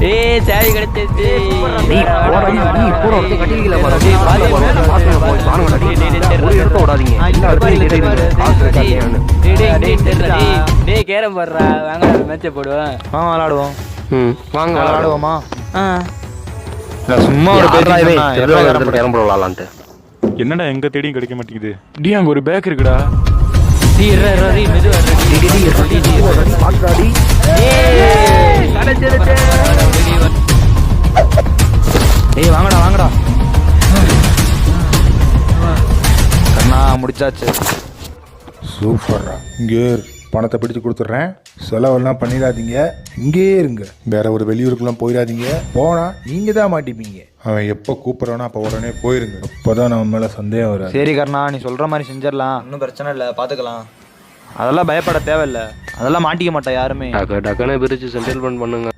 ஏய் சாவி கிடைச்சிருச்சு. டேய் கேரம் போடுறா, வாங்க மேட்சை போடுவோம். விளாடுவோம். வாங்க விளாடுவோமா? சும்மா ஒரு கேரம் போர்டு விளாடலான்ட்டு. என்னடா எங்க தேடியும் கிடைக்க மாட்டேங்குது. டி அங்க ஒரு பேக் இருக்குடா. ஏய் வாங்கடா வாங்கடா. கண்ணா முடிச்சாச்சு. சூப்பர்ரா. இங்கே பணத்தை பிடிச்சு கொடுத்துட்றேன். செலவெல்லாம் பண்ணிடாதீங்க, இங்கே இருங்க. வேற ஒரு வெளியூருக்குலாம் போயிடாதீங்க. போனா நீங்க தான் மாட்டிப்பீங்க. அவன் எப்போ கூப்பிட்றானோ அப்போ உடனே போயிருங்க. அப்போதான் நம்ம மேலே சந்தேகம் வராது. சரி கர்ணா, நீ சொல்ற மாதிரி செஞ்சிடலாம். ஒன்றும் பிரச்சனை இல்லை, பார்த்துக்கலாம். அதெல்லாம் பயப்பட தேவையில்லை. அதெல்லாம் மாட்டிக்க மாட்டேன் யாருமே. டக்குன்னு பிரிச்சு செட்டில்மெண்ட் பண்ணுங்க.